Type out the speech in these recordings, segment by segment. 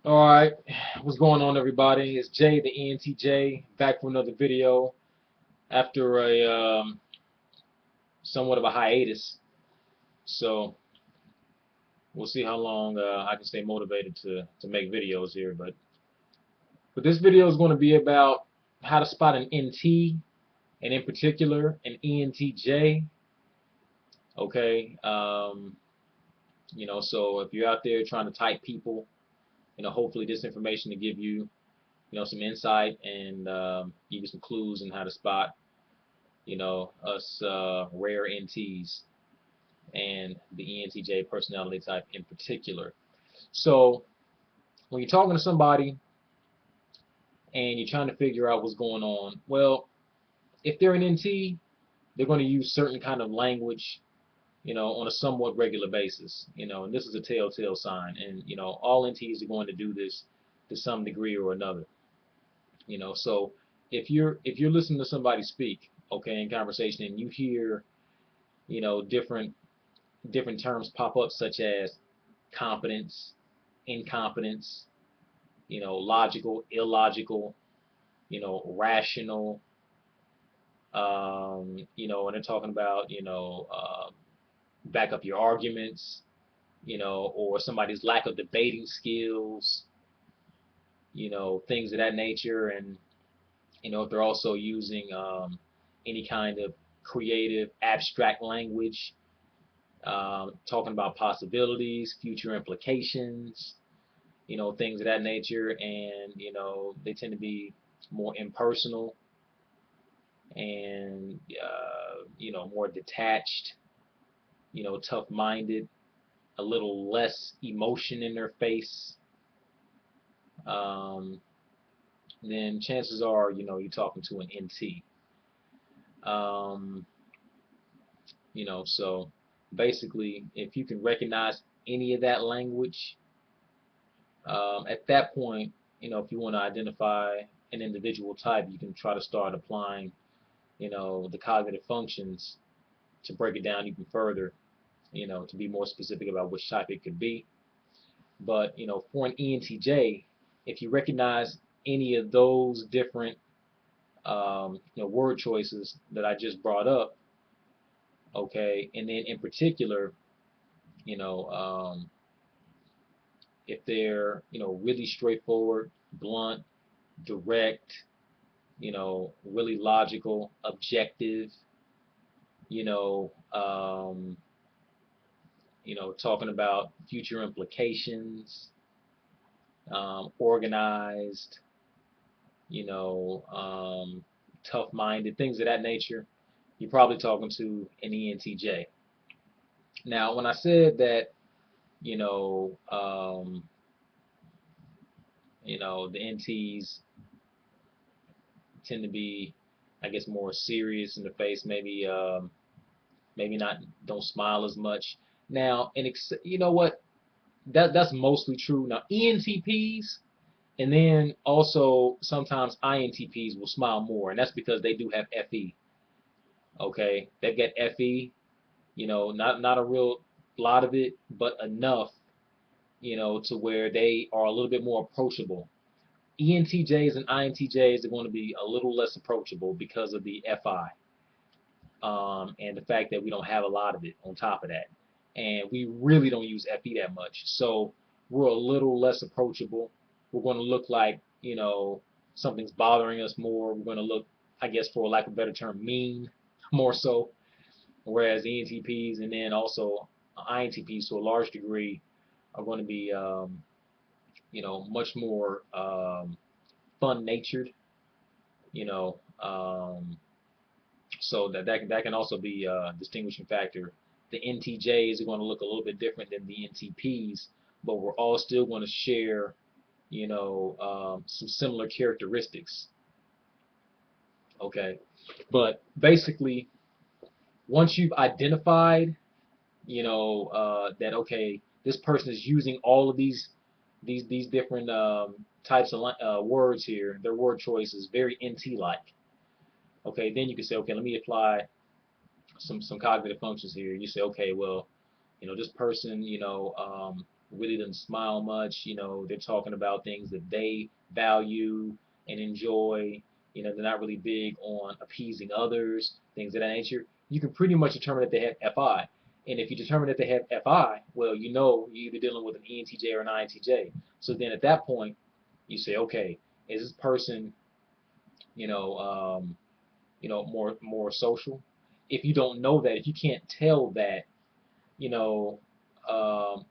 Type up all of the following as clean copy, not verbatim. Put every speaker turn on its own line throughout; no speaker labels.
Alright, what's going on everybody? It's Jay, the ENTJ, back for another video after a somewhat of a hiatus. So we'll see how long I can stay motivated to make videos here. But this video is going to be about how to spot an NT, and in particular an ENTJ. Okay, so if you're out there trying to type people, hopefully this information to give you, some insight and give you some clues on how to spot us rare NTs and the ENTJ personality type in particular. So when you're talking to somebody and you're trying to figure out what's going on, well, if they're an NT, they're going to use certain kind of language, on a somewhat regular basis, and this is a telltale sign, and all NTs are going to do this to some degree or another, so if you're listening to somebody speak, okay, in conversation, and you hear, different terms pop up such as competence, incompetence, logical, illogical, rational, and they're talking about, back up your arguments, or somebody's lack of debating skills, things of that nature, and if they're also using any kind of creative, abstract language, talking about possibilities, future implications, things of that nature, and they tend to be more impersonal and more detached, tough-minded, a little less emotion in their face. Um, then chances are, you're talking to an NT. Um, so basically, if you can recognize any of that language, at that point, if you want to identify an individual type, you can try to start applying, the cognitive functions to break it down even further, to be more specific about which type it could be. But, for an ENTJ, if you recognize any of those different, word choices that I just brought up, okay, and then in particular, you know, um, if they're, really straightforward, blunt, direct, really logical, objective, you know, um, talking about future implications, organized, you know, um, tough-minded, things of that nature, you're probably talking to an ENTJ. Now, when I said that, you know, um, the NTs tend to be, I guess, more serious in the face, maybe not, don't smile as much. Now, you know what? That's mostly true. Now, ENTPs and then also sometimes INTPs will smile more, and that's because they do have FE. Okay, they've got FE. Not a real lot of it, but enough, to where they are a little bit more approachable. ENTJs and INTJs are going to be a little less approachable because of the FI, and the fact that we don't have a lot of it on top of that. And we really don't use FE that much. So we're a little less approachable. We're going to look like, something's bothering us more. We're going to look, I guess, for lack of a better term, mean more so. Whereas ENTPs and then also INTPs to a large degree are going to be, much more fun-natured, you know, um, so that can also be a distinguishing factor. The NTJs are going to look a little bit different than the NTPs, but we're all still going to share, some similar characteristics. Okay, but basically, once you've identified, that okay, this person is using all of these different types of words here, their word choice is very NT-like. Okay, then you can say, okay, let me apply some cognitive functions here. You say, okay, well, this person, really doesn't smile much. They're talking about things that they value and enjoy. They're not really big on appeasing others, things of that nature. You can pretty much determine that they have FI. And if you determine that they have FI, well, you're either dealing with an ENTJ or an INTJ. So then at that point, you say, okay, is this person, you know, um, more social? If you don't know that, if you can't tell that, you know,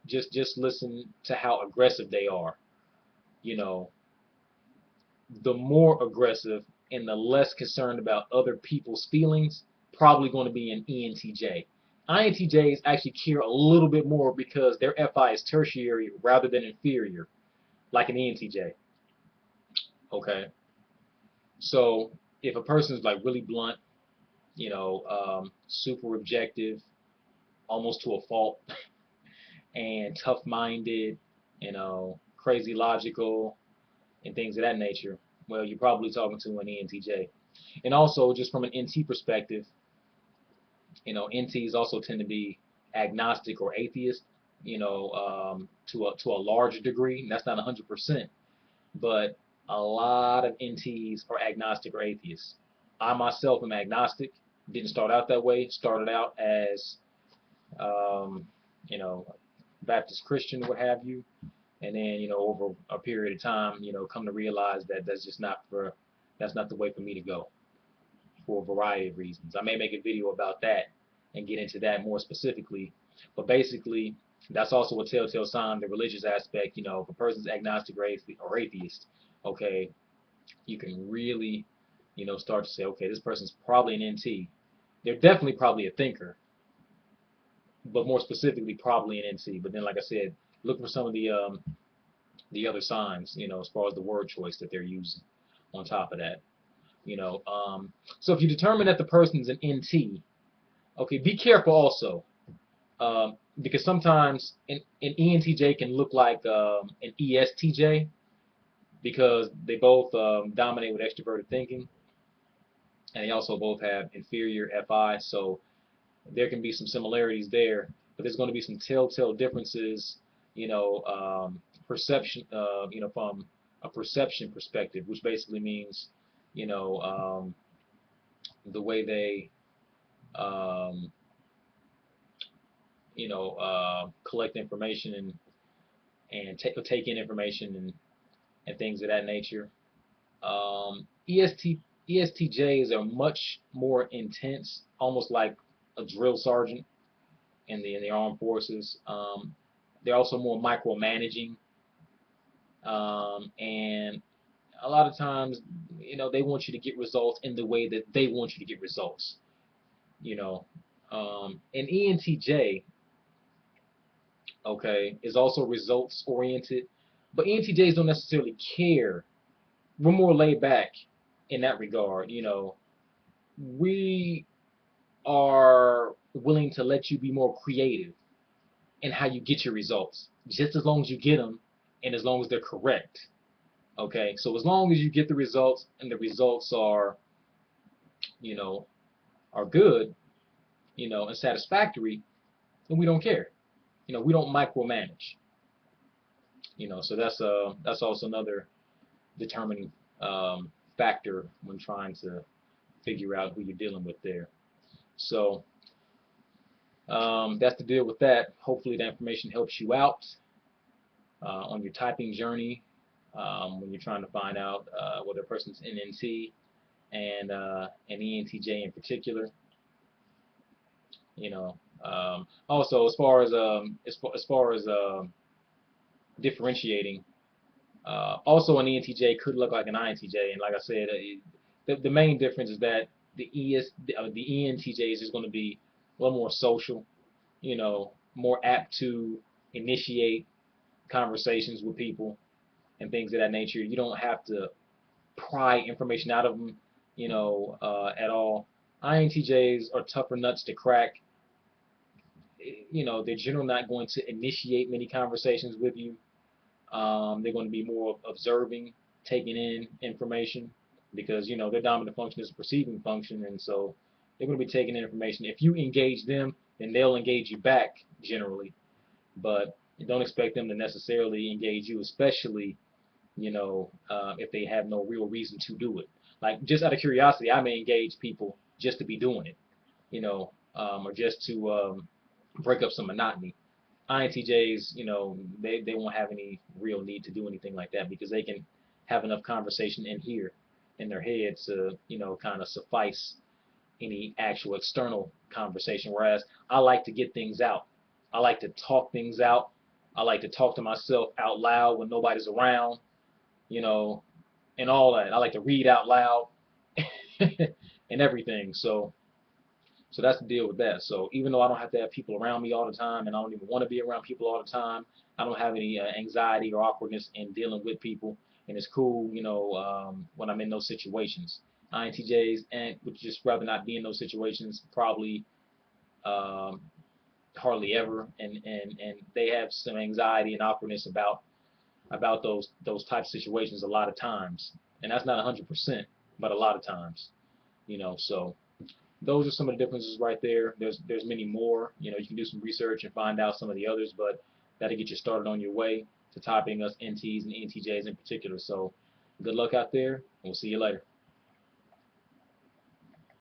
just listen to how aggressive they are. You know, the more aggressive and the less concerned about other people's feelings, probably going to be an ENTJ. INTJs actually care a little bit more because their FI is tertiary rather than inferior, like an ENTJ. Okay, so if a person is like really blunt, super objective, almost to a fault, and tough-minded, crazy logical, and things of that nature, well, you're probably talking to an ENTJ. And also, just from an NT perspective, NTs also tend to be agnostic or atheist, to a larger degree. And that's not 100%, but a lot of NTs are agnostic or atheists. I myself am agnostic. Didn't start out that way. Started out as, um, you know, Baptist Christian, what have you, and then over a period of time, come to realize that that's not the way for me to go for a variety of reasons. I may make a video about that and get into that more specifically, but basically that's also a telltale sign, the religious aspect. If a person's agnostic or atheist, okay, you can really start to say, okay, this person's probably an NT. They're definitely probably a thinker, but more specifically probably an NT. But then, like I said, look for some of the other signs, as far as the word choice that they're using on top of that. So if you determine that the person's an NT, okay, be careful also, because sometimes an ENTJ can look like an ESTJ because they both dominate with extroverted thinking, and they also both have inferior FI. So there can be some similarities there, but there's going to be some telltale differences, perception, from a perception perspective, which basically means, you know, um, the way they, um, collect information and take in information and things of that nature. ESTJs are much more intense, almost like a drill sergeant in the armed forces. They're also more micromanaging, and a lot of times, they want you to get results in the way that they want you to get results. You know, an ENTJ, okay, is also results oriented, but ENTJs don't necessarily care. We're more laid back in that regard. We are willing to let you be more creative in how you get your results, just as long as you get them and as long as they're correct. Okay, so as long as you get the results and the results you know, are good, and satisfactory, then we don't care. We don't micromanage. So that's also another determining factor when trying to figure out who you're dealing with there. So that's the deal with that. Hopefully that information helps you out on your typing journey when you're trying to find out whether a person's NNT and an ENTJ in particular. Also, as far as differentiating, also an ENTJ could look like an INTJ, and like I said, the main difference is that the ENTJ is just going to be a little more social, more apt to initiate conversations with people and things of that nature. You don't have to pry information out of them, at all. INTJs are tougher nuts to crack. They're generally not going to initiate many conversations with you. They're going to be more observing, taking in information, because their dominant function is a perceiving function, and so they're going to be taking in information. If you engage them, then they'll engage you back generally. But You don't expect them to necessarily engage you, especially if they have no real reason to do it. Like just out of curiosity, I may engage people just to be doing it, or just to break up some monotony. INTJs, they won't have any real need to do anything like that because they can have enough conversation in here in their heads to, kind of suffice any actual external conversation. Whereas I like to get things out. I like to talk things out. I like to talk to myself out loud when nobody's around, you know, and all that. I like to read out loud and everything. So that's the deal with that. So even though I don't have to have people around me all the time, and I don't even want to be around people all the time, I don't have any anxiety or awkwardness in dealing with people, and it's cool, when I'm in those situations. INTJs and would just rather not be in those situations, probably um, hardly ever, and they have some anxiety and awkwardness about those type of situations a lot of times, and that's not 100%, but a lot of times, so those are some of the differences right there. There's many more. You can do some research and find out some of the others, but that'll get you started on your way to topping us NTs and ENTJs in particular. So good luck out there, and we'll see you later.